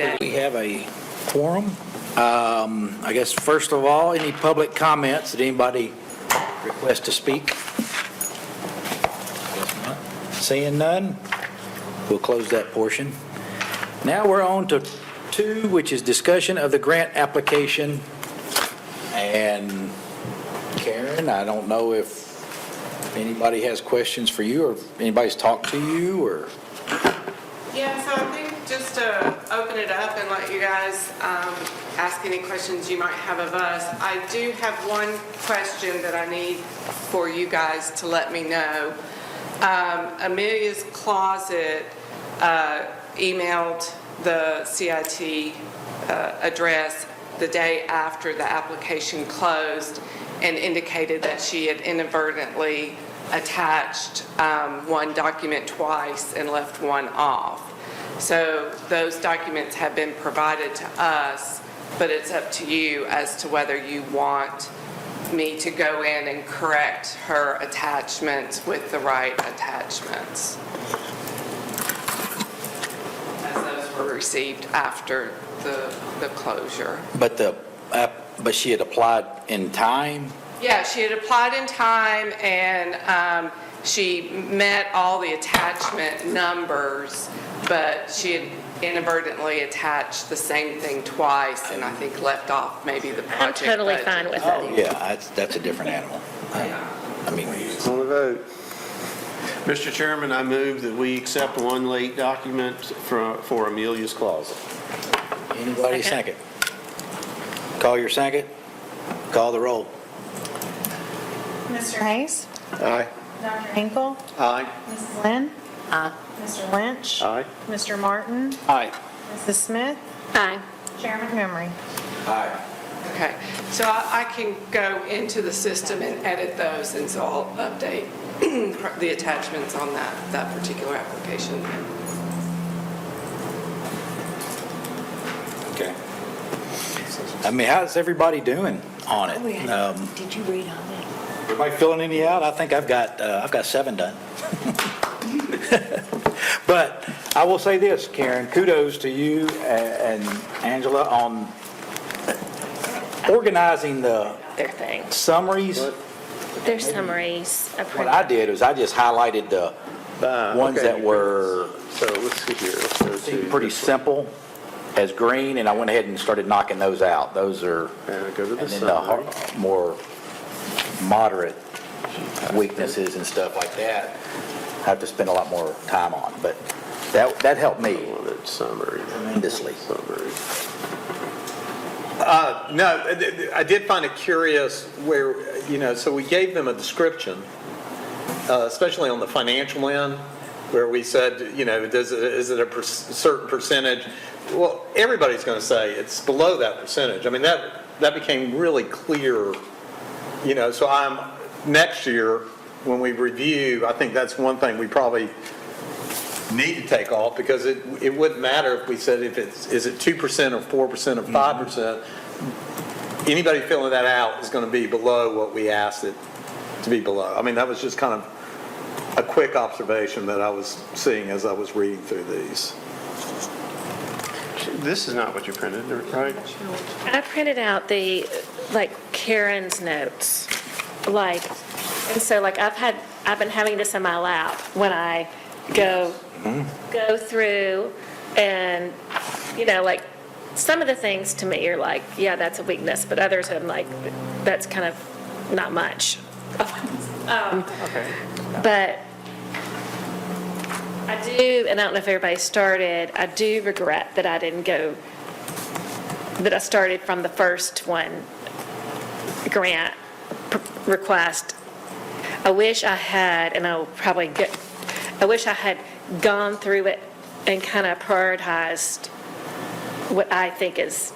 day. We have a quorum. I guess first of all, any public comments? Did anybody request to speak? Guess not. Seeing none, we'll close that portion. Now we're on to 2, which is discussion of the grant application. And Karen, I don't know if anybody has questions for you or if anybody's talked to you or... Yeah, so I think just to open it up and let you guys ask any questions you might have of us, I do have one question that I need for you guys to let me know. Amelia's Closet emailed the CIT address the day after the application closed and indicated that she had inadvertently attached one document twice and left one off. So those documents have been provided to us, but it's up to you as to whether you want me to go in and correct her attachments with the right attachments, as those were received after the closure. But she had applied in time? Yeah, she had applied in time, and she met all the attachment numbers, but she had inadvertently attached the same thing twice, and I think left off maybe the project I'm totally budget. fine with Oh, it. yeah, that's a different animal. I mean, On the vote. Mr. Chairman, I move that we accept one late document for Amelia's Closet. anybody second? Call your second. Call the roll. Mr. Hayes? Aye. Dr. Hinkle? Aye. Mrs. Lynn? Mr. Lynch? Aye. Mr. Martin? Aye. Mrs. Smith? Aye. Chairman Henry? Aye. Okay, so I can go into the system and edit those, and so I'll update the attachments on that particular application. Okay. I mean, how's everybody doing on it? Did you read on it? Everybody filling any out? I think I've got 7 done. But I will say this, Karen, kudos to you and Angela on organizing the Their things. summaries. Their summaries. What I did was I just highlighted the ones okay, that were So let's see here. Let's go to pretty this simple as green, and I went ahead and started knocking those out. Those are, one. And go to the and then the summary. more moderate weaknesses and stuff like that, I have to spend a lot more time on. But that helped me Wanted summary. tremendously. Summary. No, I did find it curious where, so we gave them a description, especially on the financial end, where we said, is it a certain percentage? Well, everybody's going to say it's below that percentage. I mean, that became really clear, so next year, when we review, I think that's one thing we probably need to take off, because it wouldn't matter if we said is it 2% or 4% or 5%. Anybody filling that out is going to be below what we asked it to be below. I mean, that was just kind of a quick observation that I was seeing as I was reading through these. This is not what you printed, right? I printed out Karen's notes, and so I've been having this in my lap when I go through, and some of the things to me are yeah, that's a weakness, but others I'm that's kind of not much. Okay. But I do, and I don't know if everybody started, I do regret that that I started from the first one grant request. I wish I had, and I wish I had gone through it and kind of prioritized what I think is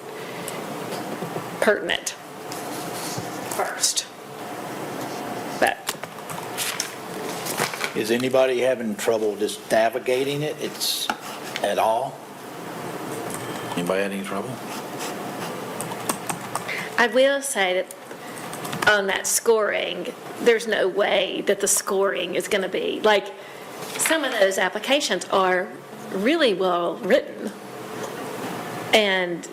pertinent first. But Is anybody having trouble just navigating it? At all? Anybody had any trouble? I will say that on that scoring, there's no way that the scoring is going to be, some of those applications are really well written. And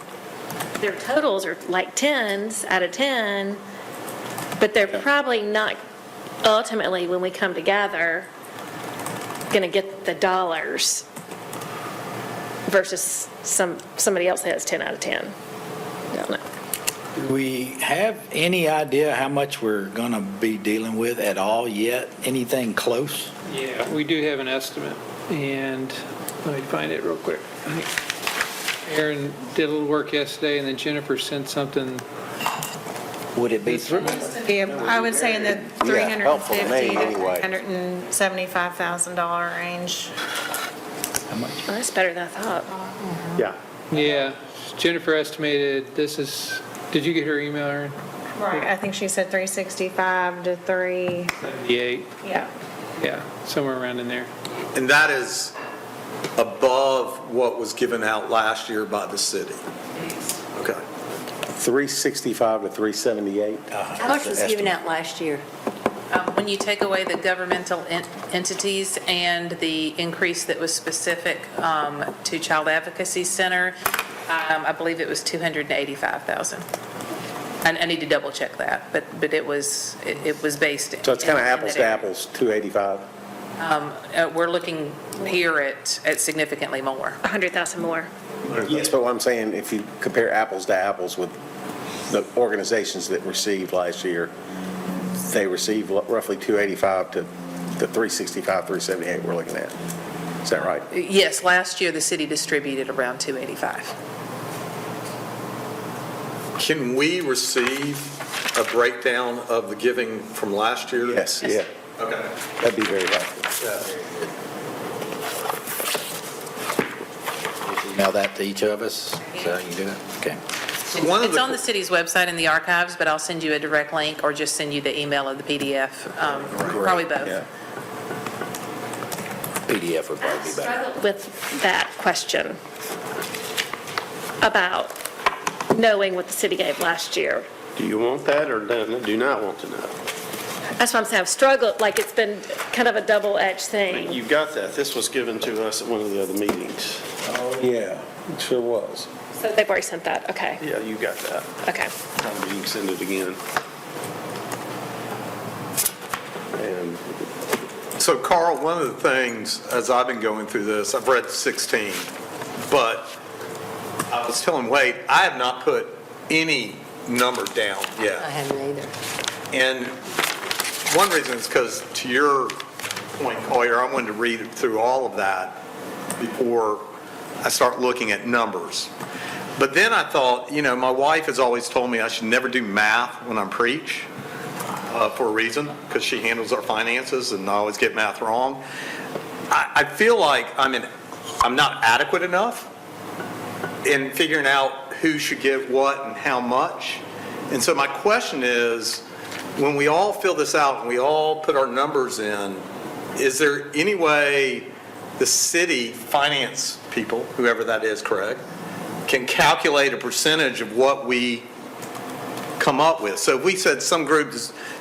their totals are like 10s out of 10, but they're probably not ultimately, when we come together, going to get the dollars versus somebody else that has 10 out of 10. I don't know. Do we have any idea how much we're going to be dealing with at all yet? Anything close? Yeah, we do have an estimate, and let me find it real quick. I think Aaron did a little work yesterday, and then Jennifer sent something. Would it be? Yeah, I would say in the Yeah, helpful to me $350,000 to anyway. $375,000 range. How much? Well, that's better than I thought. Yeah. Yeah, Jennifer estimated, did you get her email, Aaron? Right, I think she said 365 to 3, 78, yeah. yeah, somewhere around in there. And that is above what was given out last year by the city. Okay. 365 to 378. How much was given out last year? When you take away the governmental entities and the increase that was specific to Child Advocacy Center, I believe it was $285,000. I need to double check that, but it was based. So it's kind of in apples that to area. apples, 285. We're looking here at significantly more. 100,000 more. Yes, but what I'm saying, if you compare apples to apples with the organizations that received last year, they received roughly 285 to the 365, 378 we're looking at. Is that right? Yes, last year the city distributed around 285. Can we receive a breakdown of the giving from last year? Yes, yeah. Okay. That'd be very helpful. Email that to each of us, so you can do that? Okay. One of It's on the city's website in the archives, but I'll send you a direct link or just send you the email of the PDF, probably both. Yeah. PDF would probably be better. With that question about knowing what the city gave last year. Do you want that or do not want to know? That's what I'm saying. I've struggled, like it's been kind of a double-edged thing. You got that. This was given to us at one of the other meetings. Oh, yeah, it sure was. So they've already sent that. Okay. Yeah, you got that. Okay. You can send it again. And So Carl, one of the things, as I've been going through this, I've read 16, but I was telling Wade, I have not put any number down yet. I haven't either. And one reason is because, to your point, Collier, I wanted to read through all of that before I start looking at numbers. But then I thought, my wife has always told me I should never do math when I preach, for a reason, because she handles our finances and I always get math wrong. I feel like I'm not adequate enough in figuring out who should give what and how much. And so my question is, when we all fill this out and we all put our numbers in, is there any way the city finance people, whoever that is, Craig, can calculate a percentage of what we come up with? So if we said some group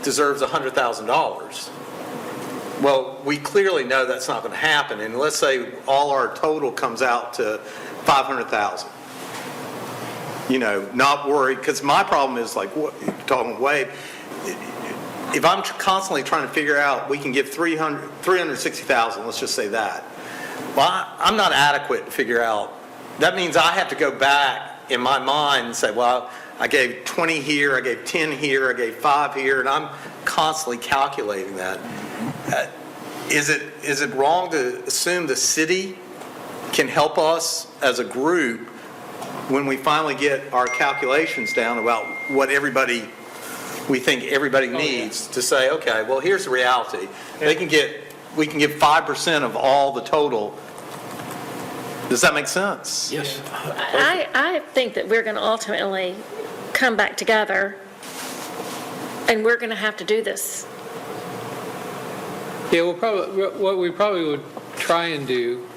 deserves $100,000, well, we clearly know that's not going to happen. And let's say all our total comes out to $500,000. Not worried, because my problem is like what you're talking Wade. If I'm constantly trying to figure out, we can give $360,000, let's just say that. Well, I'm not adequate to figure out. That means I have to go back in my mind and say, well, I gave 20 here, I gave 10 here, I gave 5 here, and I'm constantly calculating that. Is it wrong to assume the city can help us as a group when we finally get our calculations down about what we think everybody needs to say, okay, well, here's the reality. We can give 5% of all the total. Does that make sense? Yes. I think that we're going to ultimately come back together and we're going to have to do this. Yeah, what we probably would try and do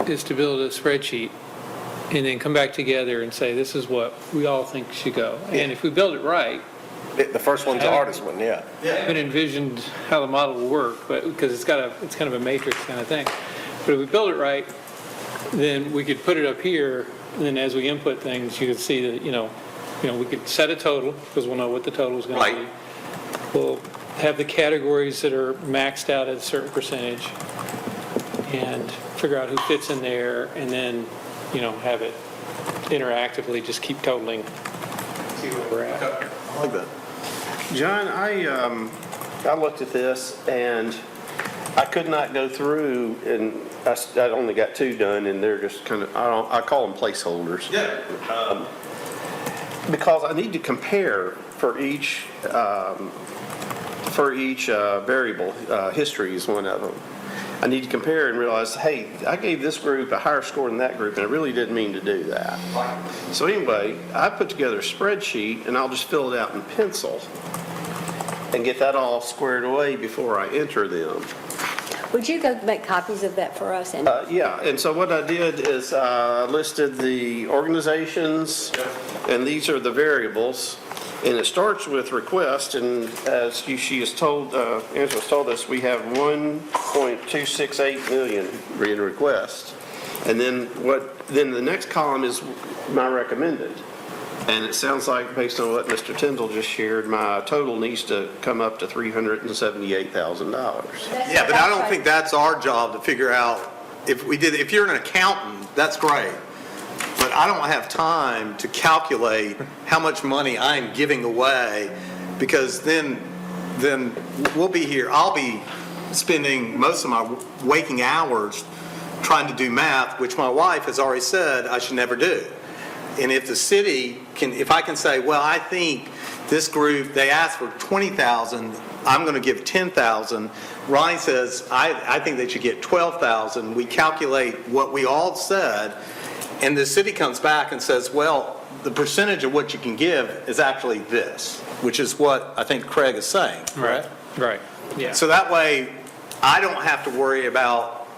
is to build a spreadsheet and then come back together and say, this is what we all think should go. And if we build it right, the first one's the hardest one, yeah. I haven't envisioned how the model will work, but because it's kind of a matrix kind of thing. But if we build it right, then we could put it up here, and then as we input things, you could see that, we could set a total, because we'll know what the total is going to be. Right. We'll have the categories that are maxed out at a certain percentage, and figure out who fits in there, and then, have it interactively just keep totaling, see where we're at. I like that. John, I looked at this and I could not go through, and I only got 2 done, and they're just kind of, I call them placeholders. Yeah. Because I need to compare for each variable. History is one of them. I need to compare and realize, hey, I gave this group a higher score than that group, and I really didn't mean to do that. So anyway, I put together a spreadsheet, and I'll just fill it out in pencil and get that all squared away before I enter them. Would you go make copies of that for us? And Yeah, and so what I did is listed the organizations, and these are the variables. And it starts with request, and as she has told, Angela's told us, we have 1.268 million in requests. And then the next column is my recommended. And it sounds like, based on what Mr. Tyndall just shared, my total needs to come up to $378,000. Yeah, but I don't think that's our job to figure out, if you're an accountant, that's great. But I don't have time to calculate how much money I'm giving away, because then we'll be here, I'll be spending most of my waking hours trying to do math, which my wife has already said I should never do. And if the city if I can say, well, I think this group, they asked for 20,000, I'm going to give 10,000. Ronnie says, I think they should get 12,000. We calculate what we all said, and the city comes back and says, well, the percentage of what you can give is actually this, which is what I think Craig is saying. Right, yeah. So that way, I don't have to worry about,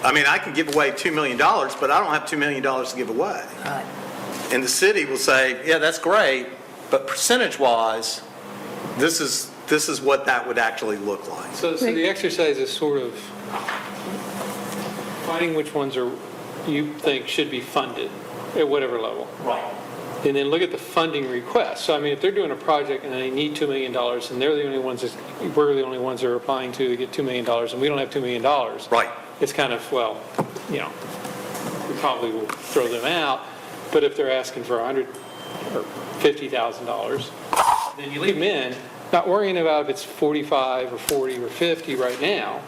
I can give away $2 million, but I don't have $2 million to give away. Right. And the city will say, yeah, that's great, but percentage-wise, this is what that would actually look like. So the exercise is sort of finding which ones you think should be funded at whatever level. Right. And then look at the funding request. So if they're doing a project and they need $2 million, and we're the only ones that are applying to get $2 million, and we don't have $2 million. Right. It's kind of, we probably will throw them out. But if they're asking for $100,000 or $50,000, then you leave them in, not worrying about if it's 45 or 40 or 50 right now,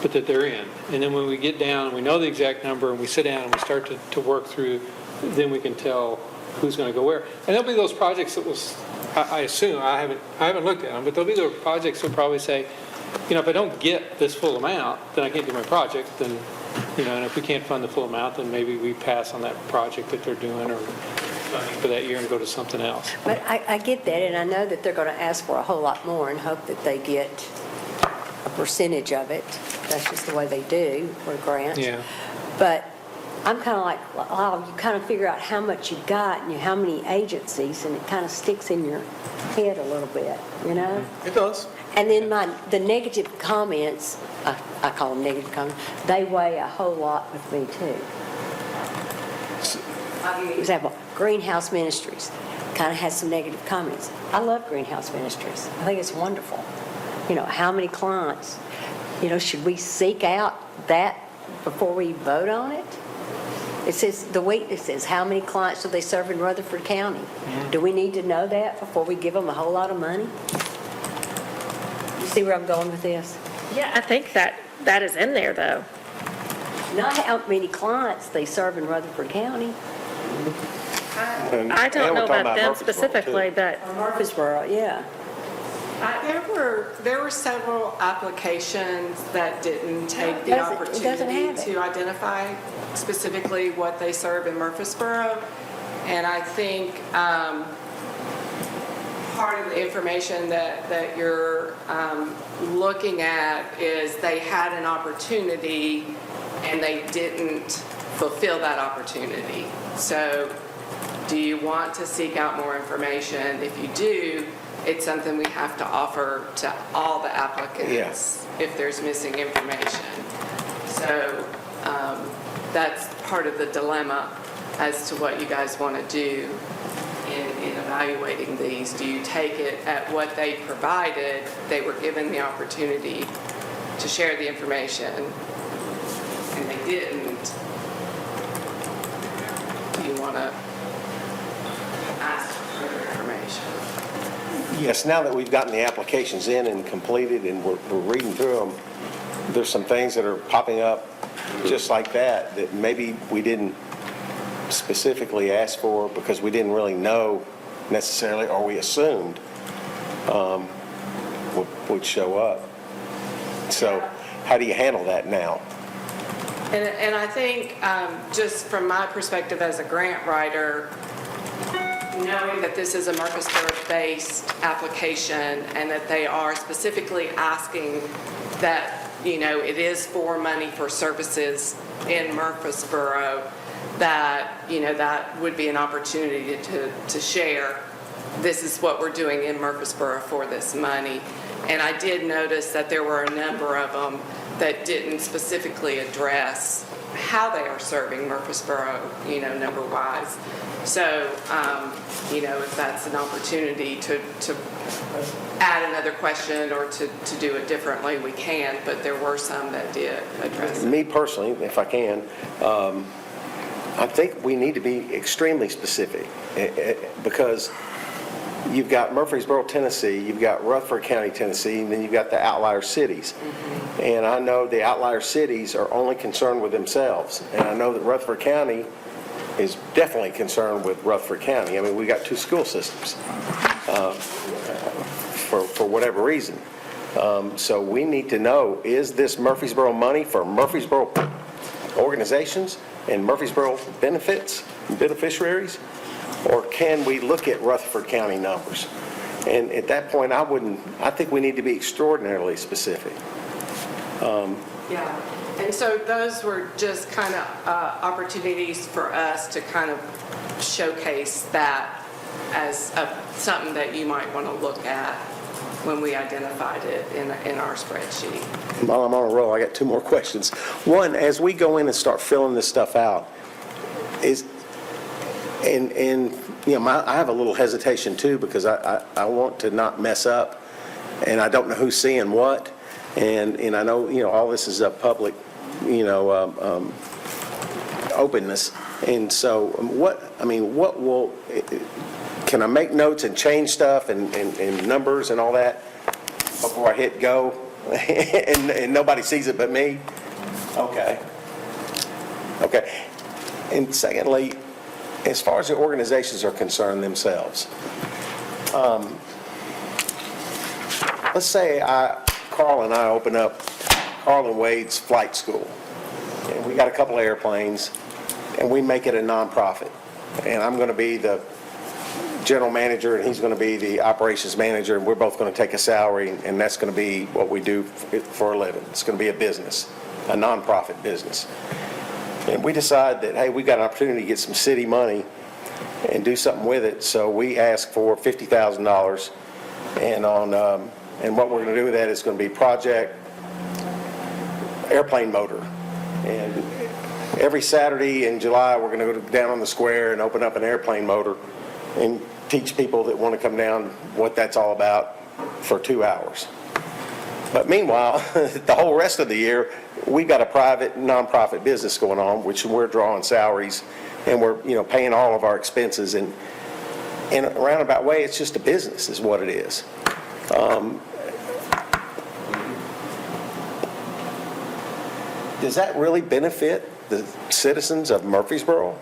but that they're in. And then when we get down and we know the exact number and we sit down and we start to work through, then we can tell who's going to go where. And there'll be those projects that I assume, I haven't looked at them, but there'll be those projects that will probably say, if I don't get this full amount, then I can't do my project. Then, and if we can't fund the full amount, then maybe we pass on that project that they're doing or funding for that year and go to something else. But I get that, and I know that they're going to ask for a whole lot more and hope that they get a percentage of it. That's just the way they do for grants. Yeah. But I'm kind of like, well, you kind of figure out how much you got and how many agencies, and it kind of sticks in your head a little bit, It does. And then the negative comments, I call them negative comments, they weigh a whole lot with me too. I'll give you an example. Greenhouse Ministries kind of has some negative comments. I love Greenhouse Ministries. I think it's wonderful. How many clients, should we seek out that before we vote on it? It says, it says, how many clients do they serve in Rutherford County? Do we need to know that before we give them a whole lot of money? You see where I'm going with this? Yeah, I think that is in there, though. Not how many clients they serve in Rutherford County. I don't know about them specifically, but Or Murfreesboro, yeah. There were several applications that didn't take the It doesn't opportunity have it. to identify specifically what they serve in Murfreesboro. And I think part of the information that you're looking at is they had an opportunity and they didn't fulfill that opportunity. So do you want to seek out more information? If you do, it's something we have to offer to all the applicants if there's missing information. So that's part of the dilemma as to what you guys want to do in evaluating these. Do you take it at what they provided? They were given the opportunity to share the information, and they didn't. Do you want to ask for further information? Yes, now that we've gotten the applications in and completed and we're reading through them, there's some things that are popping up just like that maybe we didn't specifically ask for because we didn't really know necessarily, or we assumed would show up. So how do you handle that now? And I think, just from my perspective as a grant writer, knowing that this is a Murfreesboro-based application and that they are specifically asking that, it is for money for services in Murfreesboro, that, that would be an opportunity to share, this is what we're doing in Murfreesboro for this money. And I did notice that there were a number of them that didn't specifically address how they are serving Murfreesboro, number-wise. So, if that's an opportunity to add another question or to do it differently, we can, but there were some that did address it. Me personally, if I can, I think we need to be extremely specific because you've got Murfreesboro, Tennessee, you've got Rutherford County, Tennessee, and then you've got the outlier cities. Mm-hmm. And I know the outlier cities are only concerned with themselves. And I know that Rutherford County is definitely concerned with Rutherford County. I mean, we got two school systems for whatever reason. So we need to know, is this Murfreesboro money for Murfreesboro organizations and Murfreesboro beneficiaries? Or can we look at Rutherford County numbers? And at that point, I think we need to be extraordinarily specific. Yeah, and so those were just kind of opportunities for us to kind of showcase that as something that you might want to look at when we identified it in our spreadsheet. While I'm on a roll, I got two more questions. One, as we go in and start filling this stuff out, I have a little hesitation too because I want to not mess up, and I don't know who's seeing what, and I know all this is a public openness, and so what will can I make notes and change stuff and numbers and all that before I hit go, and nobody sees it but me? Okay. And secondly, as far as the organizations are concerned themselves, let's say Carl and I open up Carl and Wade's flight school, and we got a couple of airplanes, and we make it a nonprofit, and I'm going to be the general manager, and he's going to be the operations manager, and we're both going to take a salary, and that's going to be what we do for a living. It's going to be a business, a nonprofit business. And we decide that, hey, we've got an opportunity to get some city money and do something with it, so we ask for $50,000, and what we're going to do with that is going to be project airplane motor. And every Saturday in July, we're going to go down on the square and open up an airplane motor and teach people that want to come down what that's all about for 2 hours. But meanwhile, the whole rest of the year, we've got a private nonprofit business going on, which we're drawing salaries, and we're paying all of our expenses. And in a roundabout way, it's just a business, is what it is. Does that really benefit the citizens of Murfreesboro?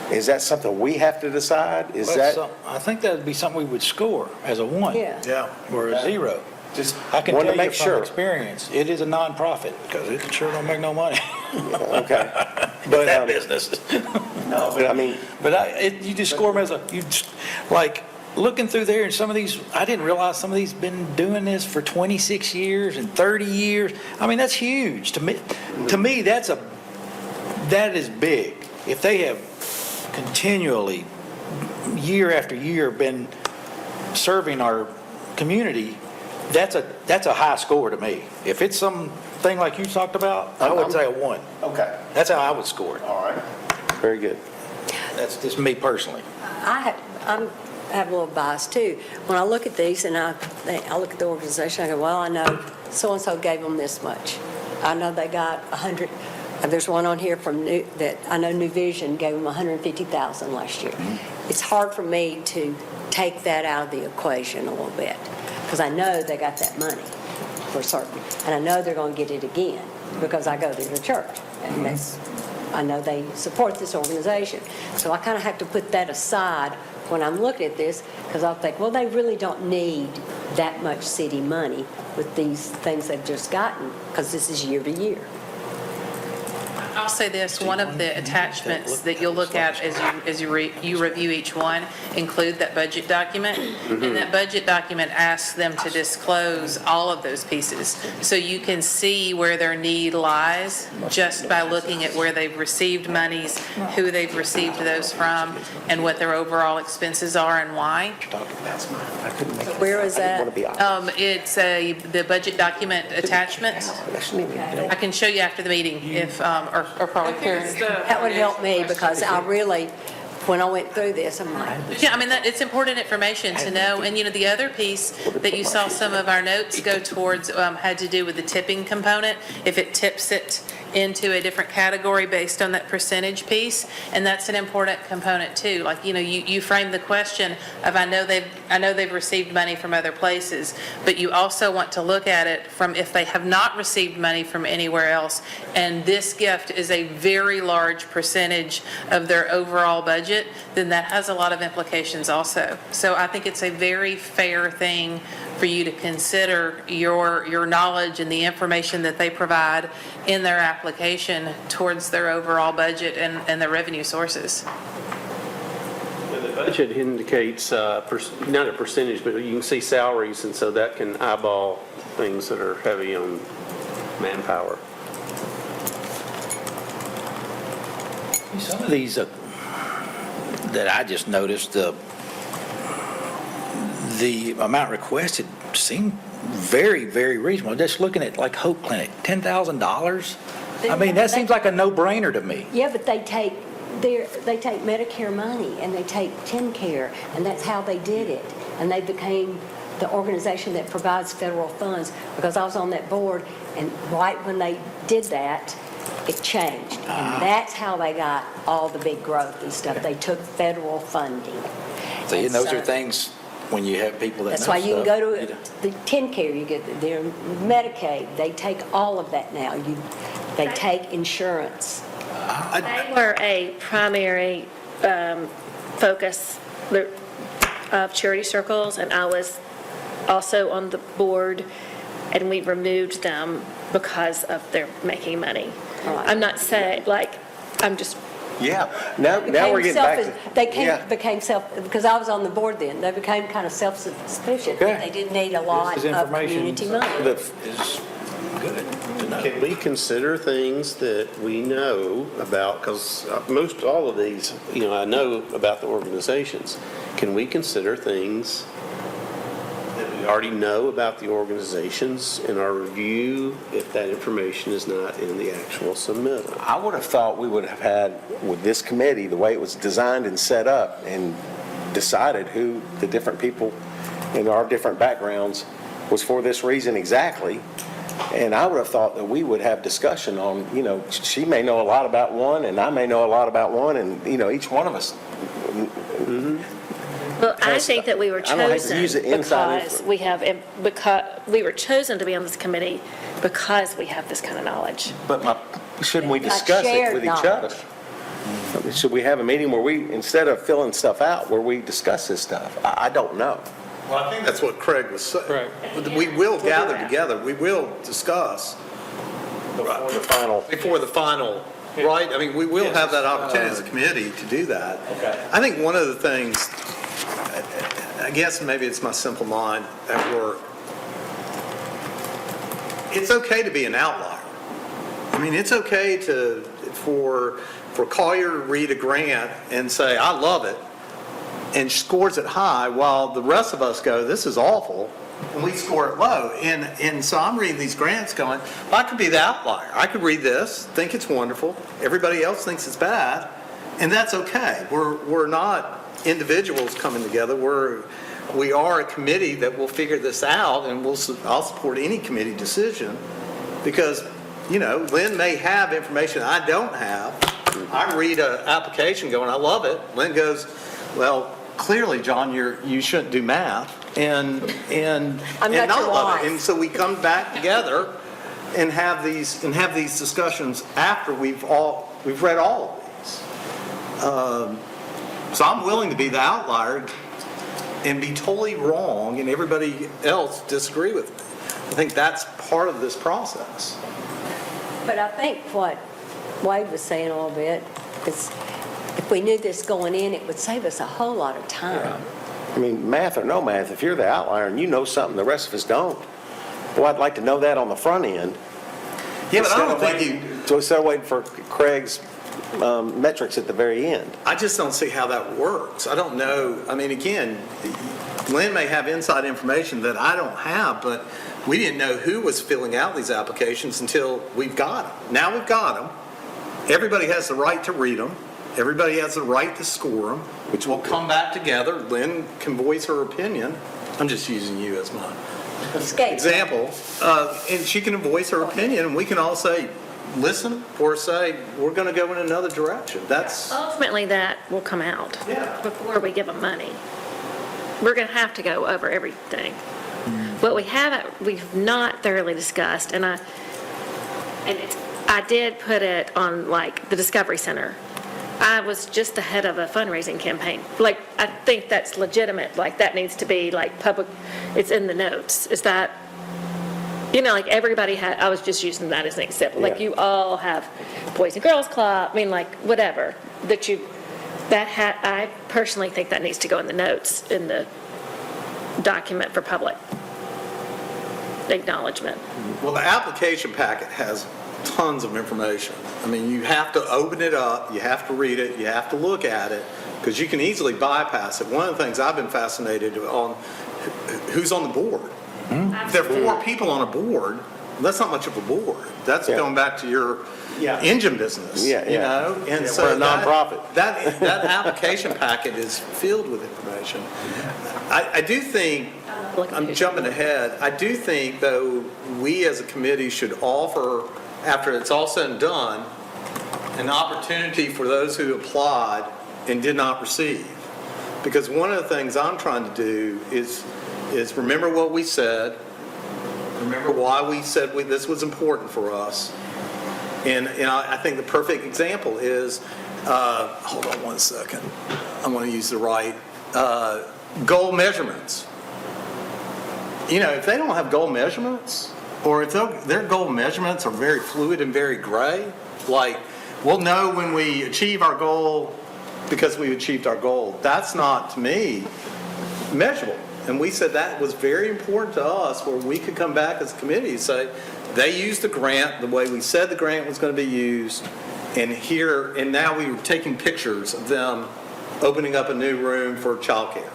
Is that something we have to decide? I think that would be something we would score as a 1. Yeah. Or a 0. Just I can wanted tell to make you from sure. experience, it is a nonprofit because it sure don't make no money. Okay. But that business. No, but I mean, But you just score them as like looking through there, and some of these, I didn't realize some of these been doing this for 26 years and 30 years. I mean, that's huge. To me, that is big. If they have continually, year after year, been serving our community, that's a high score to me. If it's something like you talked about, I would say a 1. okay. That's how I would score it. All Very good. That's just me personally. I have a little bias too. When I look at these and I look at the organization, I go, well, I know so-and-so gave them this much. I know they got 100, there's one on here from that I know New Vision gave them 150,000 last year. It's hard for me to take that out of the equation a little bit because I know they got that money for certain. And I know they're going to get it again because I go to the church. And I know they support this organization. So I kind of have to put that aside when I'm looking at this, because I'll think, well, they really don't need that much city money with these things they've just gotten, because this is year to year. I'll say this, one of the attachments that you'll look at as you review each one include that budget document. And that budget document asks them to disclose all of those pieces. So you can see where their need lies just by looking at where they've received monies, who they've received those from, and what their overall expenses are and why. Where is that? It's the budget document attachment. I can show you after the meeting if, or probably Karen. That would help me, because I really, when I went through this, I'm like, Yeah, I mean, it's important information to know. And, the other piece that you saw some of our notes go towards had to do with the tipping component, if it tips it into a different category based on that percentage piece. And that's an important component too. Like, you frame the question of, I know they've received money from other places, but you also want to look at it from if they have not received money from anywhere else, and this gift is a very large percentage of their overall budget, then that has a lot of implications also. So I think it's a very fair thing for you to consider your knowledge and the information that they provide in their application towards their overall budget and their revenue sources. The budget indicates, not a percentage, but you can see salaries, and so that can eyeball things that are heavy on manpower. Some of these that I just noticed, the amount requested seemed very, very reasonable. Just looking at like Hope Clinic, $10,000? I mean, that seems like a no-brainer to me. yeah, but they take Medicare money and they take TennCare, and that's how they did it. And they became the organization that provides federal funds, because I was on that board, and right when they did that, it changed. And that's how they got all the big growth and stuff. They took federal funding. See, and those so- are things when you have people that know That's why you can stuff, go to the TennCare, you get their Medicaid, they take all of that now. They take insurance. They were a primary focus of charity circles, and I was also on the board, and we removed them because of their making money. I'm not saying, I'm just, Yeah, now we're getting back to. They Yeah. became because I was on the board then, they became kind of self-sufficient. Okay. They didn't need a lot This is of information community money. The- is good to know. Can we consider things that we know about, because most all of these, I know about the organizations. Can we consider things that we already know about the organizations in our review if that information is not in the actual submittal? I would have thought we would have had, with this committee, the way it was designed and set up, and decided who the different people in our different backgrounds was for this reason exactly. And I would have thought that we would have discussion on, she may know a lot about one, and I may know a lot about one, and, each one of us. well, I think that we were I don't hate to chosen use it inside because we were chosen to be on this committee because we have this kind of knowledge. But shouldn't we Not discuss it shared with each other? knowledge. I mean, should we have a meeting where we, instead of filling stuff out, where we discuss this stuff? I don't know. Well, I think that's what Craig was saying. Right. We will gather together, we will discuss Before the final. before the final, right? I mean, we will have that opportunity as a committee to do that. Okay. I think one of the things, I guess maybe it's my simple mind at work, it's okay to be an outlier. I mean, it's okay for Collier to read a grant and say, I love it, and scores it high, while the rest of us go, this is awful, and we score it low. And so I'm reading these grants going, well, I could be the outlier. I could read this, think it's wonderful, everybody else thinks it's bad, And that's okay. We're not individuals coming together. We are a committee that will figure this out, and I'll support any committee decision because, Lynn may have information I don't have. I read an application going, I love it. Lynn goes, well, clearly, John, you shouldn't do math, and I'm not your love it. wife. And so we come back together and have these discussions after we've read all of these. So I'm willing to be the outlier and be totally wrong, and everybody else disagree with me. I think that's part of this process. But I think what Wade was saying a little bit is if we knew this going in, it would save us a whole lot of time. I mean, math or no math, if you're the outlier and you know something the rest of us don't, well, I'd like to know that on the front end. Yeah, but I don't Instead of think waiting- So instead of waiting for Craig's metrics at the very end. I just don't see how that works. I don't know. I mean, again, Lynn may have inside information that I don't have, but we didn't know who was filling out these applications until we've got them. Now we've got them. Everybody has the right to read them. Everybody has the right to score them, which will come back together. Lynn can voice her opinion. I'm just using you as my example. And she can voice her opinion, and we can all say, listen, or say, we're going to go in another direction. That's, Ultimately, that will come out Yeah. before we give them money. We're going to have to go over everything. What we've not thoroughly discussed, and I did put it on like the Discovery Center. I was just the head of a fundraising campaign. Like, I think that's legitimate. Like, that needs to be like public, it's in the notes. Is that, like everybody had, I was just using that as an example. Like, Yeah. you all have Boys and Girls Club, I mean, like, whatever, I personally think that needs to go in the notes, in the document for public acknowledgement. well, the application packet has tons of information. I mean, you have to open it up, you have to read it, you have to look at it, because you can easily bypass it. One of the things I've been fascinated on, who's on the board. If there are 4 people on a board, that's not much of a board. That's Yeah. going back to your Yeah. engine business, Yeah, yeah. And Yeah, so we're a nonprofit. That application packet is filled with information. I do think, I'm jumping ahead, I do think, though, we as a committee should offer, after it's all said and done, an opportunity for those who applied and did not receive. Because one of the things I'm trying to do is remember what we said, remember why we said this was important for us. And I think the perfect example is, hold on one second, I want to use the right, goal measurements. If they don't have goal measurements, or if their goal measurements are very fluid and very gray, like, we'll know when we achieve our goal because we achieved our goal. That's not, to me, measurable. And we said that was very important to us, where we could come back as a committee and say, they used the grant the way we said the grant was going to be used, and now we were taking pictures of them opening up a new room for childcare.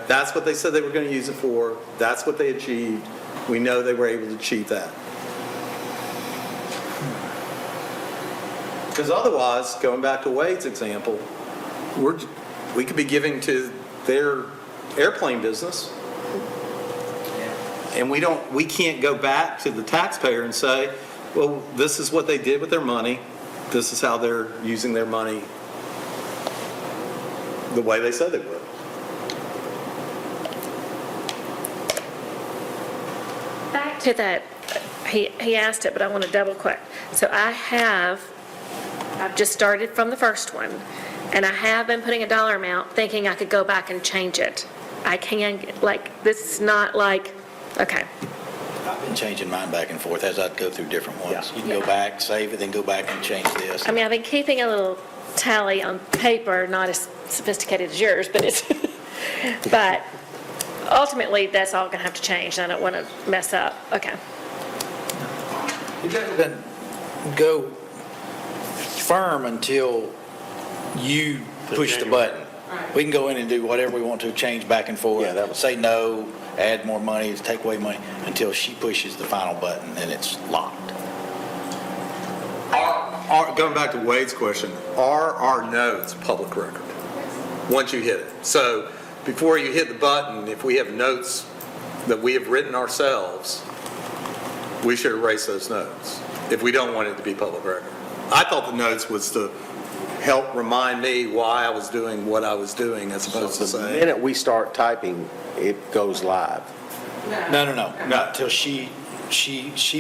That's what they said they were going to use it for. That's what they achieved. We know they were able to achieve that. Because otherwise, going back to Wade's example, we could be giving to their airplane business, and we can't go back to the taxpayer and say, well, this is what they did with their money. This is how they're using their money the way they said they would. Back to that, he asked it, but I want to double quick. So I've just started from the first one, and I have been putting a dollar amount, thinking I could go back and change it. I can, this is not like, okay. I've been changing mine back and forth as I'd go through different ones. Yeah. You can go back, save it, then go back and change this. I mean, I've been keeping a little tally on paper, not as sophisticated as yours, but ultimately, that's all going to have to change. I don't want to mess up. Okay. It doesn't go firm until you push the button. We can go in and do whatever we want to, change back and forth, Yeah, that was- say no, add more money, take away money, until she pushes the final button and it's locked. going back to Wade's question, are our notes public record? Once you hit it. So before you hit the button, if we have notes that we have written ourselves, we should erase those notes if we don't want it to be public record. I thought the notes was to help remind me why I was doing what I was doing as opposed to The saying. minute we start typing, it goes live. No, not till she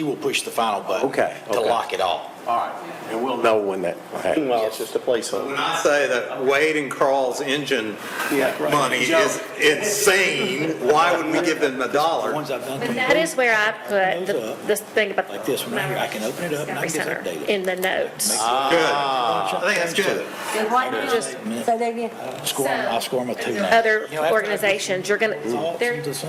will push the final button. Okay, To okay. lock it all. All right. And we'll know when that happens. Well, it's just a placeholder. When I say that Wade and Carl's engine money is insane, why would we give them The $1? ones I've done. But that is where I put this thing about. Like this one right here, I can open it up and I can Discovery just Center update it. in the notes. Good. I think that's good. And why don't you just say that again? I'll score them a 2 now. Other organizations, you're gonna, they're This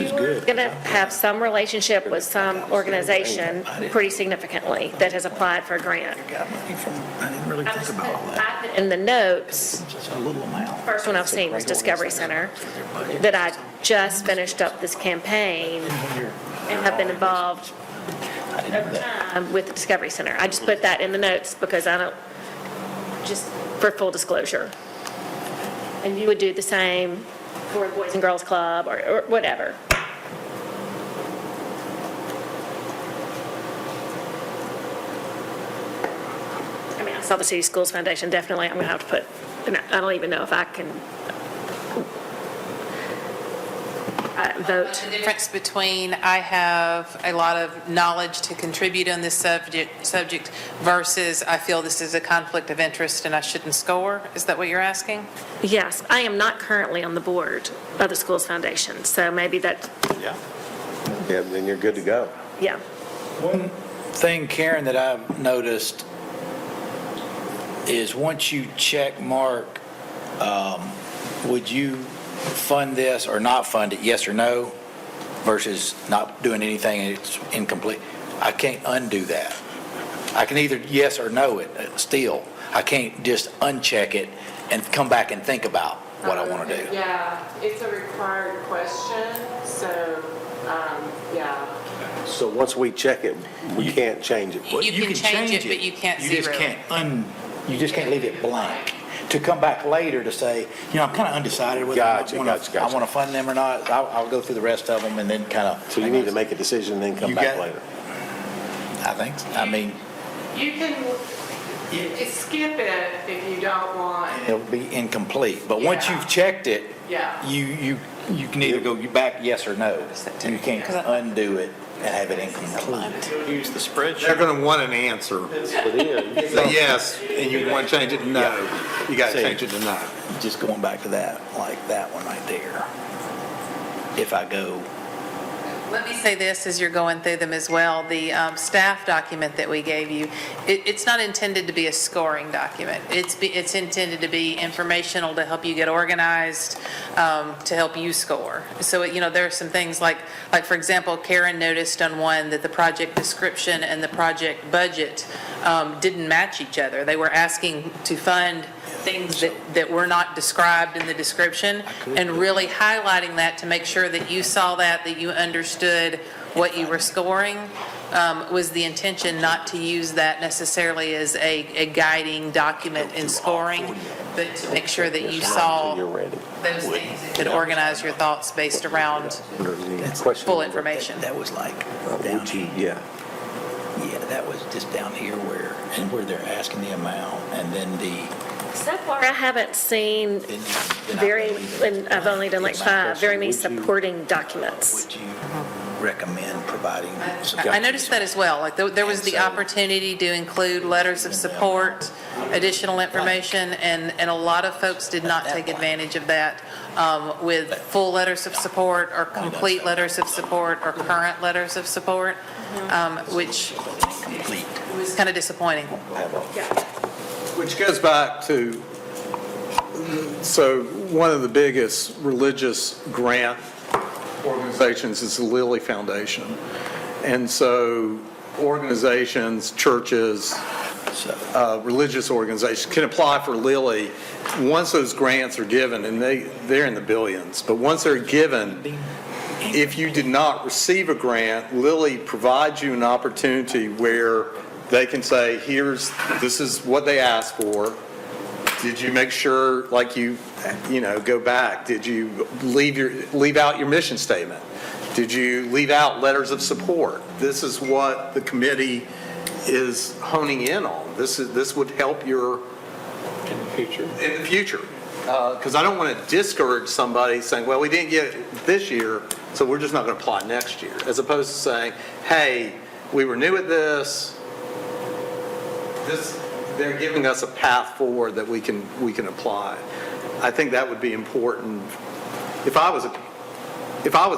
is good. gonna have some relationship with some organization pretty significantly that has applied for a grant. Got money from, I didn't really I think just put, about all that. I put in the notes, Just a little amount. first one I've seen was Discovery Center, that I just finished up this campaign and have been involved I didn't know that. with the Discovery Center. I just put that in the notes because I don't, just for full disclosure. And you would do the same for the Boys and Girls Club or whatever. I mean, I saw the City Schools Foundation, definitely, I'm going to have to put, and I don't even know if I can vote. The difference between I have a lot of knowledge to contribute on this subject versus I feel this is a conflict of interest and I shouldn't score? Is that what you're asking? Yes, I am not currently on the board of the Schools Foundation, so maybe that, Yeah, then you're good to go. yeah. One thing, Karen, that I've noticed is once you check mark, would you fund this or not fund it, yes or no, versus not doing anything and it's incomplete? I can't undo that. I can either yes or no it still. I can't just uncheck it and come back and think about what I want to do. Yeah, it's a required question, so, yeah. So once we check it, we can't change it. You can change it, but you can't You just zero it. can't you just can't leave it blank. To come back later to say, I'm kind of undecided whether Gotcha, I gotcha. want to fund them or not. I'll go through the rest of them and then kind of. So you need to make a decision and then come You back got- later. I think, so. I mean, You can skip it if you don't want. it'll be incomplete, but once Yeah. you've checked it, Yeah. you can either go back yes or no. You can't undo it and have it incomplete. Use the spreadsheet. They're going to want an answer. Put in. Say yes, and you want to change it to no. You got to See. change it to no. Just going back to that, like that one right there. If I go, Let me say this as you're going through them as well. The staff document that we gave you, it's not intended to be a scoring document. It's intended to be informational to help you get organized, to help you score. So, there are some things like for example, Karen noticed on one that the project description and the project budget didn't match each other. They were asking to fund things that were not described in the description, and really highlighting that to make sure that you saw that you understood what you were scoring, was the intention, not to use that necessarily as a guiding document in scoring, but to make sure that you saw You're ready. those things that could organize your thoughts based around Question full number. information. that was like down Would you- here. Yeah. Yeah, that was just down here where they're asking the amount and then So far, I haven't seen and I've only done like 5, very many supporting documents. Would you recommend providing? some I noticed that as well. Like, there was the opportunity to include letters of support, additional information, and a lot of folks did not take advantage of that with full letters of support or complete letters of support or current letters of support, which Complete. was kind of disappointing. Which goes back to, so one of the biggest religious grant organizations is the Lilly Foundation. And so organizations, churches, religious organizations can apply for Lilly once those grants are given, and they're in the billions. But once they're given, if you did not receive a grant, Lilly provides you an opportunity where they can say, this is what they asked for. Did you make sure, like you know, go back? Did you leave out your mission statement? Did you leave out letters of support? This is what the committee is honing in on. This would help your In the future. in the future. Because I don't want to discourage somebody saying, well, we didn't get it this year, so we're just not going to apply next year. As opposed to saying, hey, we were new at this. They're giving us a path forward that we can apply. I think that would be important. If I was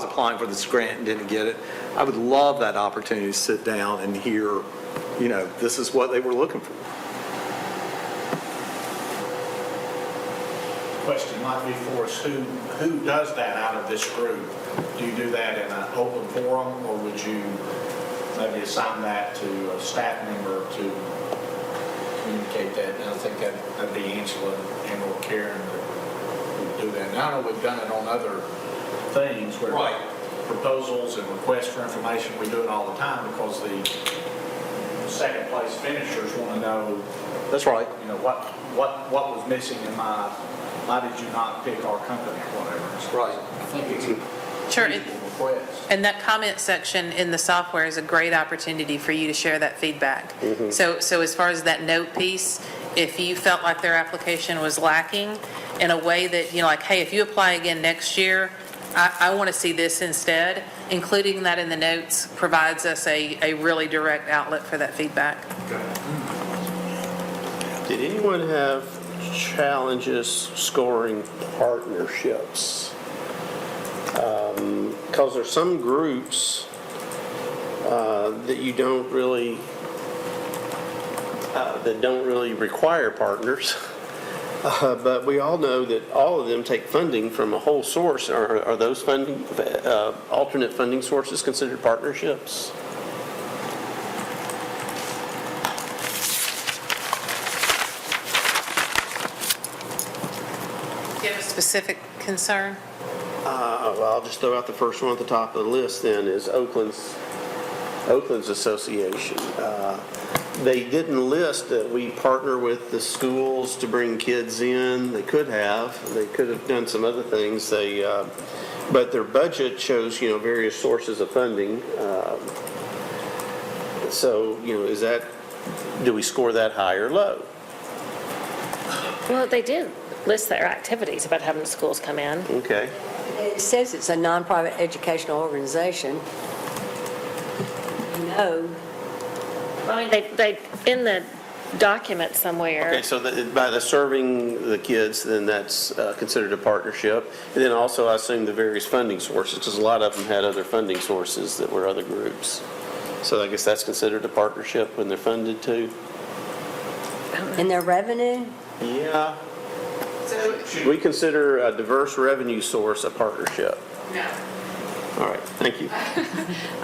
applying for this grant and didn't get it, I would love that opportunity to sit down and hear, you know, this is what they were looking for. Question might be for us, who does that out of this group? Do you do that in an open forum, or would you maybe assign that to a staff member to communicate that? And I think that'd be Angela and/or Karen that would do that. And I know we've done it on other things where proposals and requests for information, we do it all the time because the second place finishers want to know, That's right. you know, what was missing in why did you not pick our company or whatever? Right. I think it's a Sure. reasonable request. And that comment section in the software is a great opportunity for you to share that feedback. So as far as that note piece, if you felt like their application was lacking in a way that, you know, like, hey, if you apply again next year, I want to see this instead, including that in the notes provides us a really direct outlet for that feedback. Did anyone have challenges scoring partnerships? Because there's some groups that you don't really, that don't really require partners. But we all know that all of them take funding from a whole source. Are those funding, alternate funding sources considered partnerships? Do you have a specific concern? Well, I'll just throw out the first one at the top of the list then is Oakland's Association. They didn't list that we partner with the schools to bring kids in. They could have. They could have done some other things. But their budget shows, you know, various sources of funding. So, you know, do we score that high or low? Well, they did list their activities about having the schools come in. Okay. It says it's a nonprofit educational organization. No. I mean, they, in the document somewhere. Okay, so by the serving the kids, then that's considered a partnership. And then also, I assume the various funding sources, because a lot of them had other funding sources that were other groups. So I guess that's considered a partnership when they're funded too? In their revenue? Yeah. So, Should we consider a diverse revenue source a partnership? no. All right, thank you.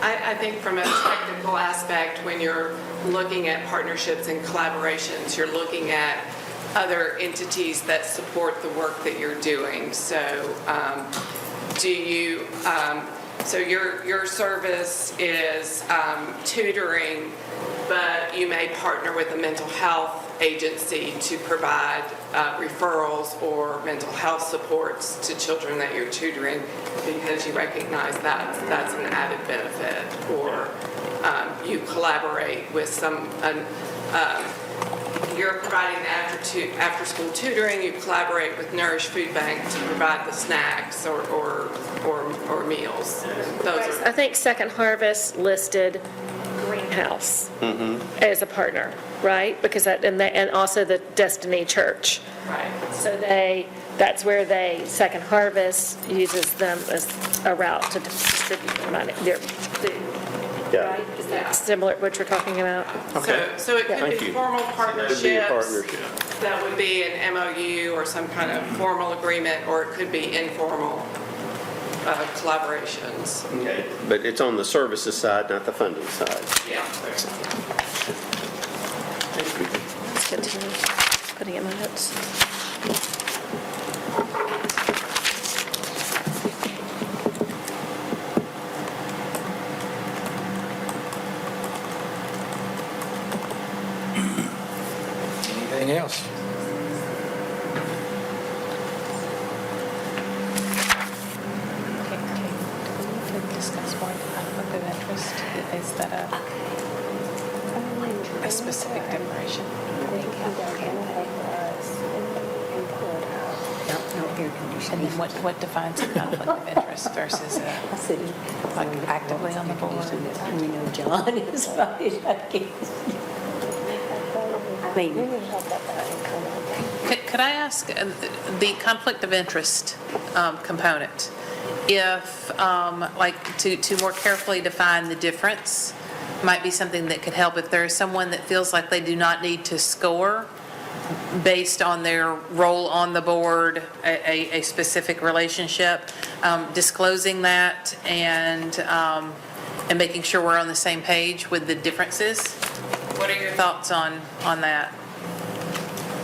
I think from a technical aspect, when you're looking at partnerships and collaborations, you're looking at other entities that support the work that you're doing. So so your service is tutoring, but you may partner with a mental health agency to provide referrals or mental health supports to children that you're tutoring because you recognize that that's an added benefit. Or you collaborate with you're providing after-school tutoring, you collaborate with Nourish Food Bank to provide the snacks or meals. Those are, I think Second Harvest listed Greenhouse as a partner, right? Because and also the Destiny Church. right. So that's where Second Harvest uses them as a route to distribute their money, their food. Yeah. Right? Is that similar to what you're talking about? So it could Thank be you. formal It'd partnerships. be a partnership. That would be an MOU or some kind of formal agreement, or it could be informal collaborations. Okay. But it's on the services side, not the funding side. Yeah. That's good to know. Putting it in my notes. Is that a specific declaration? No air And then what defines a conflict of interest versus like actively on the board? We know John is voted against. I mean, Could I ask the conflict of interest component, if, like, to more carefully define the difference, might be something that could help if there is someone that feels like they do not need to score based on their role on the board, a specific relationship, disclosing that and making sure we're on the same page with the differences. What are your thoughts on that?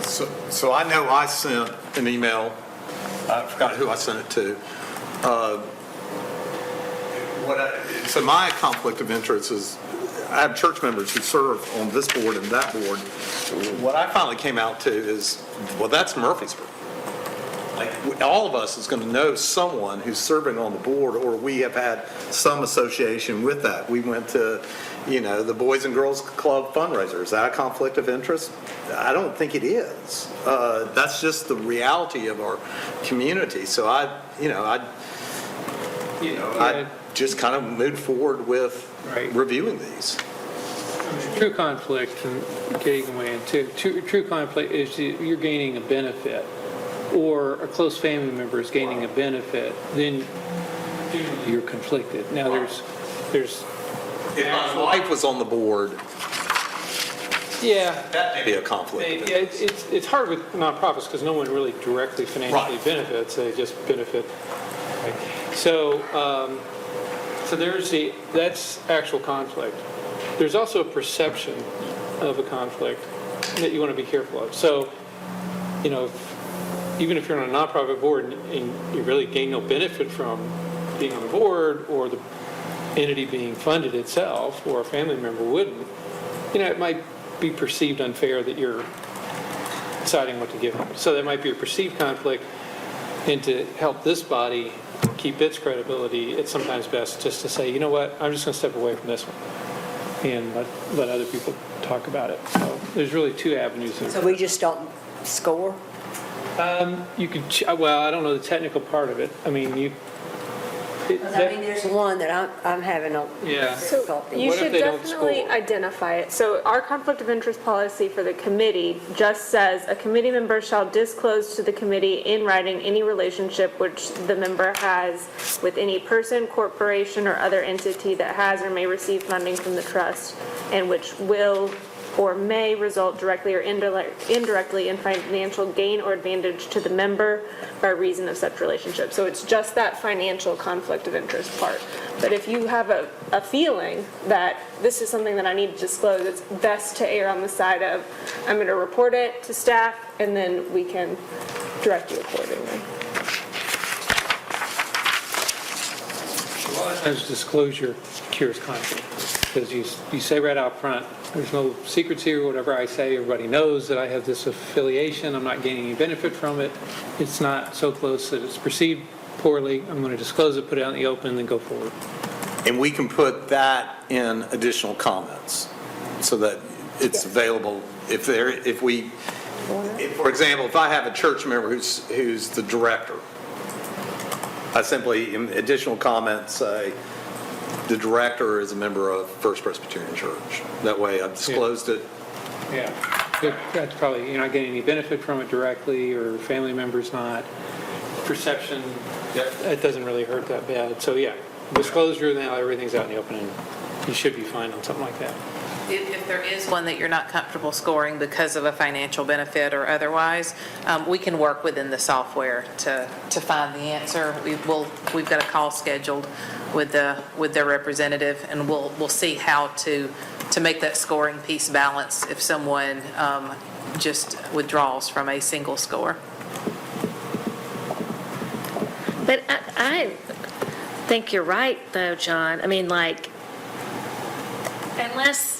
So I know I sent an email, I forgot who I sent it to. So my conflict of interest is, I have church members who serve on this board and that board. What I finally came out to is, well, that's Murfreesboro. Like, all of us is going to know someone who's serving on the board, or we have had some association with that. We went to, the Boys and Girls Club fundraiser. Is that a conflict of interest? I don't think it is. That's just the reality of our community. So I just kind of moved forward with Right. reviewing these. True conflict, and getting away into, true conflict is you're gaining a benefit, or a close family member is gaining a benefit, then you're conflicted. Now, there's If my wife was on the board, yeah, that may be a conflict. yeah, it's hard with nonprofits because no one really directly financially Right. benefits, they just benefit. Right? So that's actual conflict. There's also a perception of a conflict that you want to be careful of. So, even if you're on a nonprofit board and you really gain no benefit from being on the board, or the entity being funded itself, or a family member wouldn't, it might be perceived unfair that you're deciding what to give them. So that might be a perceived conflict, and to help this body keep its credibility, it's sometimes best just to say, you know what, I'm just going to step away from this one and let other people talk about it. So there's really two avenues. so we just don't score? You could, well, I don't know the technical part of it. I mean, There's one that I'm having a Yeah. difficulty. You What if should they don't definitely score? identify it. So our conflict of interest policy for the committee just says, a committee member shall disclose to the committee in writing any relationship which the member has with any person, corporation, or other entity that has or may receive funding from the trust, and which will or may result directly or indirectly in financial gain or advantage to the member by reason of such relationship. So it's just that financial conflict of interest part. But if you have a feeling that this is something that I need to disclose, it's best to err on the side of, I'm going to report it to staff, and then we can direct you accordingly. A lot of times disclosure cures conflict, because you say right out front, there's no secrets here, whatever I say, everybody knows that I have this affiliation, I'm not gaining any benefit from it, it's not so close that it's perceived poorly, I'm going to disclose it, put it out in the open, and then go forward. And we can put that in additional comments so that it's available if, for example, if I have a church member who's the director, I simply, in additional comments, say, the director is a member of First Presbyterian Church. That way I've disclosed it. Yeah, that's probably, you're not getting any benefit from it directly, or family members not. Perception, it doesn't really hurt that bad. So yeah, disclosure, now everything's out in the open, and you should be fine on something like that. If there is one that you're not comfortable scoring because of a financial benefit or otherwise, we can work within the software to find the answer. We've got a call scheduled with their representative, and we'll see how to make that scoring piece balance if someone just withdraws from a single score. But I think you're right, though, John. I mean, like, unless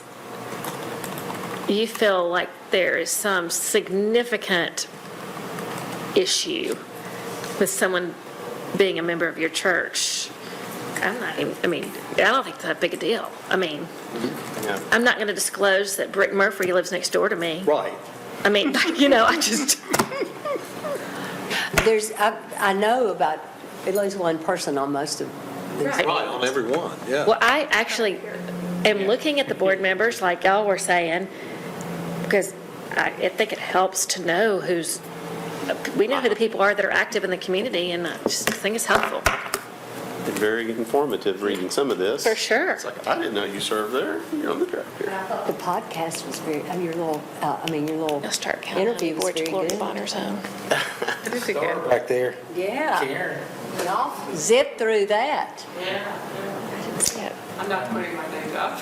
you feel like there is some significant issue with someone being a member of your church, I'm not even, I mean, I don't think it's that big a deal. I mean, Yeah. I'm not going to disclose that Brick Murphy lives next door to me. Right. I mean, I just, I know about at least one person on most of these. Right. Right, on every one, yeah. well, I actually am looking at the board members, like y'all were saying, because I think it helps to know we know who the people are that are active in the community, and I just think it's helpful. Very informative reading some of this. For sure. It's like, I didn't know you served there. You're on the track here. The podcast was very, your little I'll start counting interview was George very Gloria good. Bonner's home. Back there. Yeah. Y'all zip through that. Yeah. I'm not putting my name up.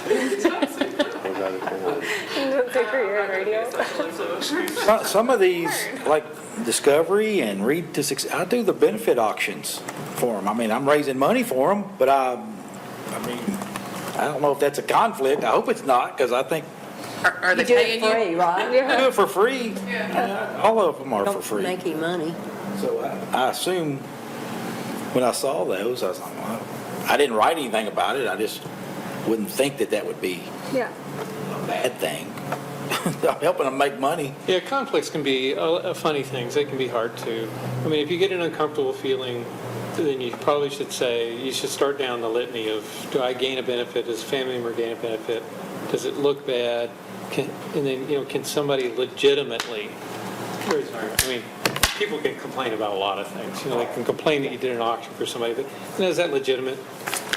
Some of these, like Discovery and Read to Success, I do the benefit auctions for them. I mean, I'm raising money for them, but I mean, I don't know if that's a conflict. I hope it's not, because I think Are they You do it paying you? free, right? I do it for free. Yeah, all of them are for Don't free. make any money. So I assume when I saw those, I was like, well, I didn't write anything about it. I just wouldn't think that would be Yeah. a bad thing. I'm helping them make money. Yeah, conflicts can be funny things. They can be hard to. I mean, if you get an uncomfortable feeling, then you probably should start down the litany of, do I gain a benefit? Does a family member gain a benefit? Does it look bad? And then, can somebody legitimately, I mean, people can complain about a lot of things. They can complain that you did an auction for somebody, but is that legitimate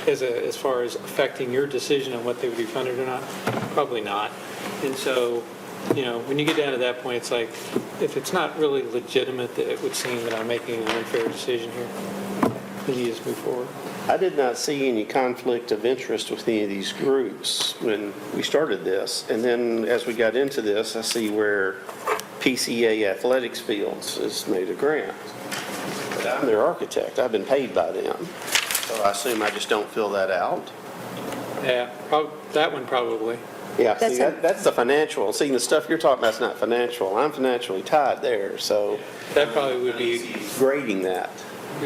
as far as affecting your decision on what they would be funded or not? Probably not. And so, when you get down to that point, it's like, if it's not really legitimate, that it would seem that I'm making an unfair decision here, then you just move forward. I did not see any conflict of interest with any of these groups when we started this. And then as we got into this, I see where PCA Athletics Fields has made a grant. But I'm their architect. I've been paid by them. So I assume I just don't fill that out. Yeah, that one probably. Yeah, see, That's that's the financial. See, the stuff you're talking about is not financial. I'm financially tied there, so That probably would be grading that.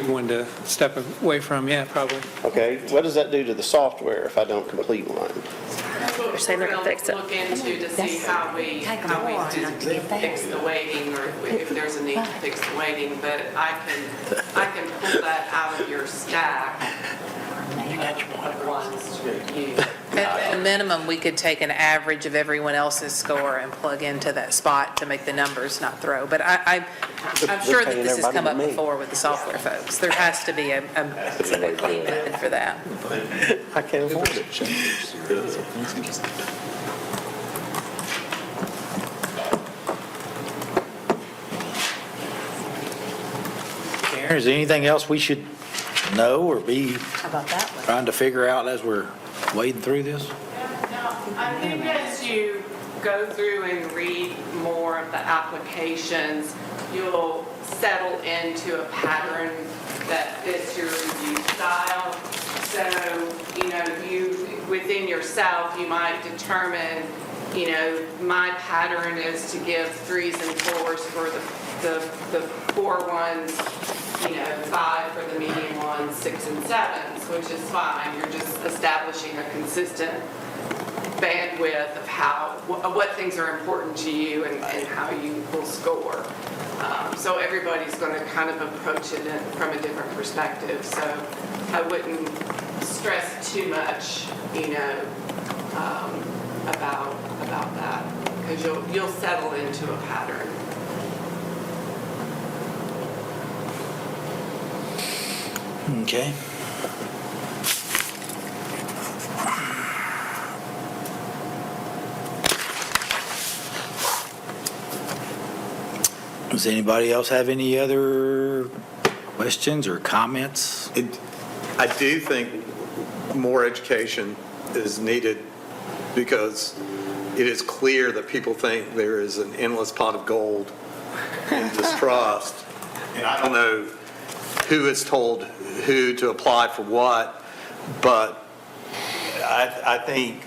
one to step away from, yeah, probably. Okay, what does that do to the software if I don't complete one? They're saying they're gonna fix it. Look into to see how we Take them all on not to get that. fix the weighting, or if there's a need to fix the weighting, but I can pull that out of your stack of ones to use. At a minimum, we could take an average of everyone else's score and plug into that spot to make the numbers not throw. But I'm sure that this has come up before with the software folks. There has to be a clean method for that. I can't afford it. Karen, is there anything else we should know or be How about that one? trying to figure out as we're wading through this? I think as you go through and read more of the applications, you'll settle into a pattern that fits your review style. So, within yourself, you might determine, my pattern is to give 3s and 4s for the poor ones, 5 for the medium ones, 6 and 7s, which is fine. You're just establishing a consistent bandwidth of what things are important to you and how you will score. So everybody's going to kind of approach it from a different perspective. So I wouldn't stress too much, about that, because you'll settle into a pattern. Okay. Does anybody else have any other questions or comments? I do think more education is needed because it is clear that people think there is an endless pot of gold in this trust. And I don't know who is told who to apply for what, but I think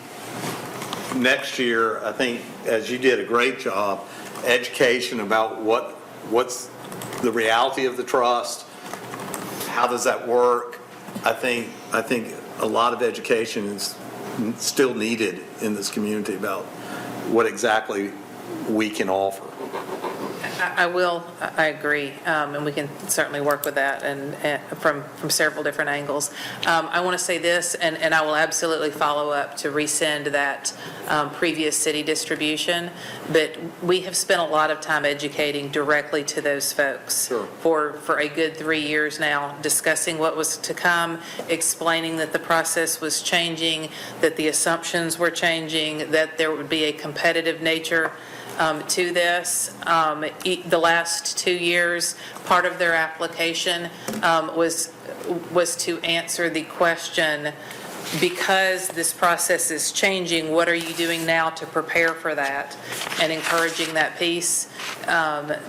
next year, as you did a great job, education about what's the reality of the trust, how does that work, I think a lot of education is still needed in this community about what exactly we can offer. I agree, and we can certainly work with that and from several different angles. I want to say this, and I will absolutely follow up to rescind that previous city distribution, but we have spent a lot of time educating directly to those folks for a good 3 years now, discussing what was to come, explaining that the process was changing, that the assumptions were changing, that there would be a competitive nature to this. The last 2 years, part of their application was to answer the question, because this process is changing, what are you doing now to prepare for that? And encouraging that piece.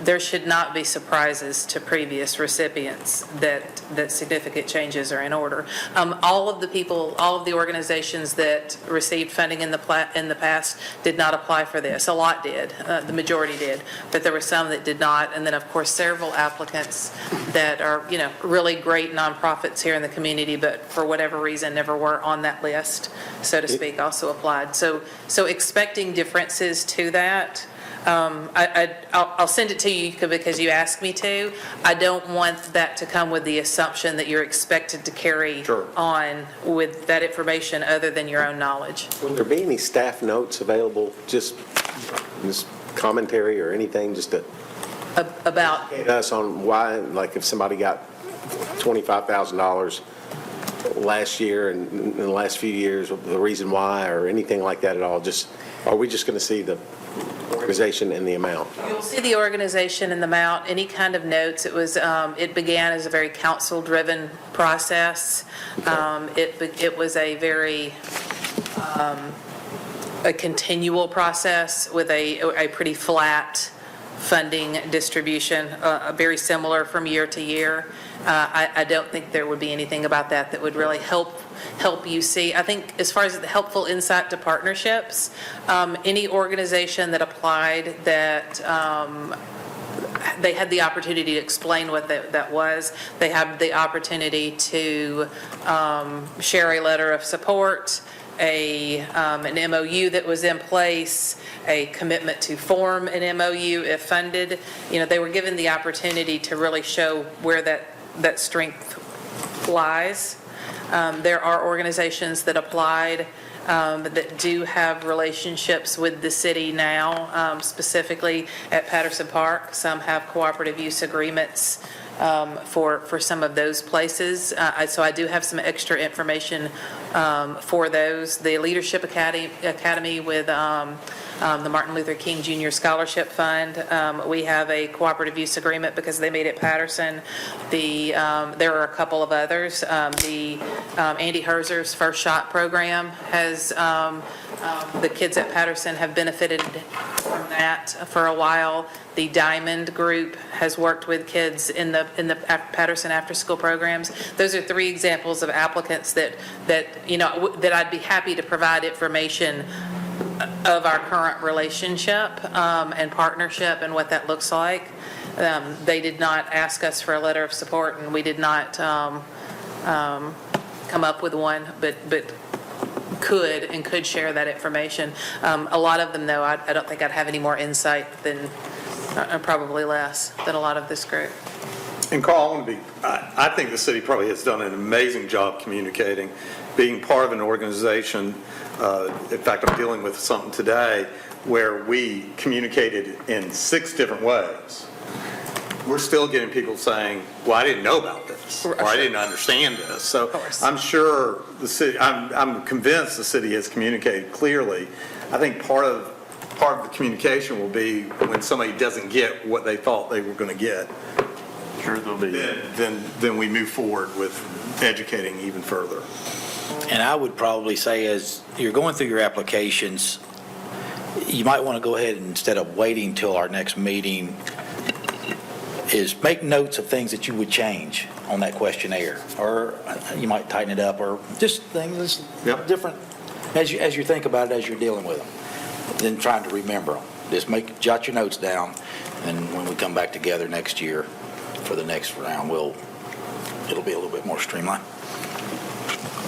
There should not be surprises to previous recipients that significant changes are in order. All of the organizations that received funding in the past did not apply for this. A lot did, the majority did, but there were some that did not. And then, of course, several applicants that are, really great nonprofits here in the community, but for whatever reason never were on that list, so to speak, also applied. So expecting differences to that. I'll send it to you because you asked me to. I don't want that to come with the assumption that you're expected to carry on with that information other than your own knowledge. Will there be any staff notes available, just commentary or anything, just to About, educate us on why, like if somebody got $25,000 last year and in the last few years, the reason why, or anything like that at all? Are we just going to see the organization and the amount? you'll see the organization and the amount, any kind of notes. It began as a very council-driven process. It was a very a continual process with a pretty flat funding distribution, very similar from year to year. I don't think there would be anything about that would really help you see. I think as far as the helpful insight to partnerships, any organization that applied that they had the opportunity to explain what that was. They had the opportunity to share a letter of support, an MOU that was in place, a commitment to form an MOU if funded. They were given the opportunity to really show where that strength lies. There are organizations that applied that do have relationships with the city now, specifically at Patterson Park. Some have cooperative use agreements for some of those places. So I do have some extra information for those. The Leadership Academy with the Martin Luther King Jr. Scholarship Fund, we have a cooperative use agreement because they made it Patterson. There are a couple of others. The Andy Herzer's First Shot program has, the kids at Patterson have benefited from that for a while. The Diamond Group has worked with kids in the Patterson after-school programs. Those are 3 examples of applicants that I'd be happy to provide information of our current relationship and partnership and what that looks like. They did not ask us for a letter of support, and we did not come up with one, but could share that information. A lot of them, though, I don't think I'd have any more insight than, probably less, than a lot of this group. And Carl, I think the city probably has done an amazing job communicating, being part of an organization. In fact, I'm dealing with something today where we communicated in 6 different ways. We're still getting people saying, well, I didn't know about this, or I didn't understand this. So I'm sure the city, I'm convinced the city has communicated clearly. I think part of the communication will be when somebody doesn't get what they thought they were going to get. Sure there'll be. Then we move forward with educating even further. And I would probably say, as you're going through your applications, you might want to go ahead and, instead of waiting till our next meeting, is make notes of things that you would change on that questionnaire, or you might tighten it up, or just things different as you think about it as you're dealing with them, then trying to remember them. Just jot your notes down, and when we come back together next year for the next round, we'll it'll be a little bit more streamlined.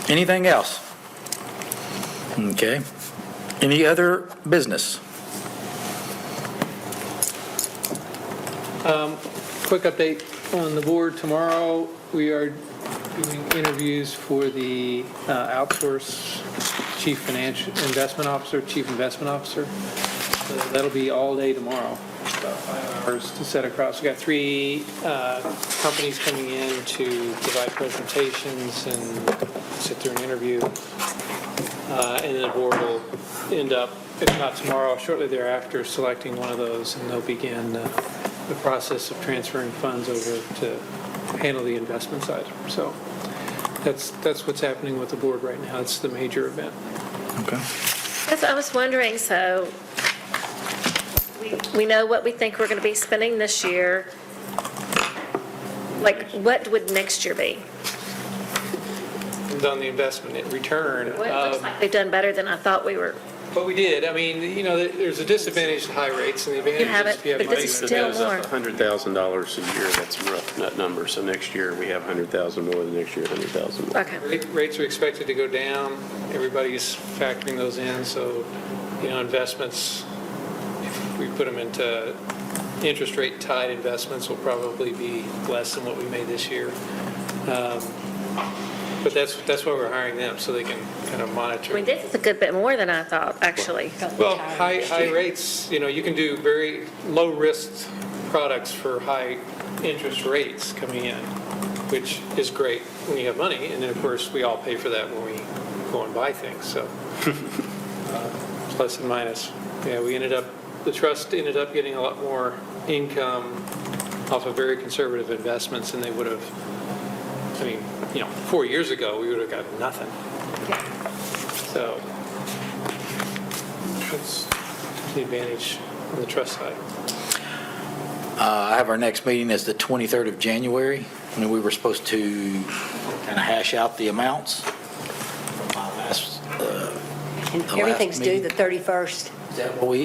Anything else? Okay. Any other business? Quick update on the board. Tomorrow, we are doing interviews for the outsource chief investment officer. So that'll be all day tomorrow, about 5 hours to set across. We've got 3 companies coming in to provide presentations and sit through an interview. And then the board will end up, if not tomorrow, shortly thereafter, selecting one of those, and they'll begin the process of transferring funds over to handle the investment side. So that's what's happening with the board right now. It's the major event. Okay. Yes, I was wondering, so we know what we think we're going to be spending this year. Like, what would next year be? And on the investment in return. Well, it looks like they've done better than I thought we were. But we did. I mean, there's a disadvantage to high rates, and the advantage have is it, if you have but money. this is It still goes more. up $100,000 a year, that's a rough nut number. So next year, we have 100,000 more than next year, 100,000 more. Okay. Rates are expected to go down. Everybody's factoring those in, so, investments, if we put them into interest rate tied investments, will probably be less than what we made this year. But that's why we're hiring them, so they can kind of I monitor. mean, this is a good bit more than I thought, actually. Well, high rates, you can do very low-risk products for high interest rates coming in, which is great when you have money. And then, of course, we all pay for that when we go and buy things, so plus and minus. Yeah, the trust ended up getting a lot more income off of very conservative investments than they would have. 4 years ago, we would have gotten nothing. So that's the advantage on the trust side. I have our next meeting is the 23rd of January, and we were supposed to kind of hash out the amounts. And everything's due the 31st.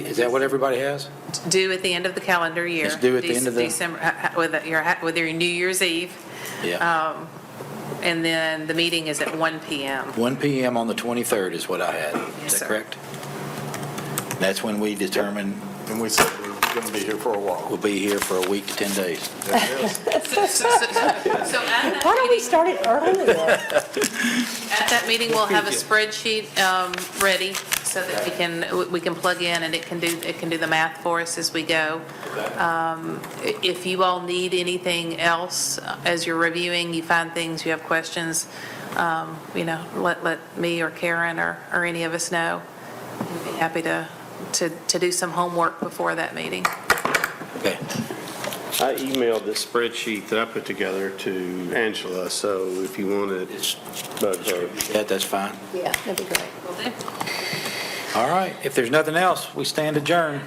Is that what everybody has? Due at the end of the calendar year. It's due at the end of the- December, with your New Year's Eve. Yeah. And then the meeting is at 1 PM. 1 PM on the 23rd is what I had. Yes, Is that sir. correct? That's when we determine And we said we were going to be here for a while. we'll be here for a week to 10 days. So at Why don't we start it earlier? that meeting, we'll have a spreadsheet ready so that we can plug in and it can do the math for us as we go. If you all need anything else as you're reviewing, you find things, you have questions, let me or Karen or any of us know. We'd be happy to do some homework before that meeting. Okay. I emailed this spreadsheet that I put together to Angela, so if you want it, bug her. Yeah, that's fine. Yeah, that'd be great. Will do. All right. If there's nothing else, we stand adjourned.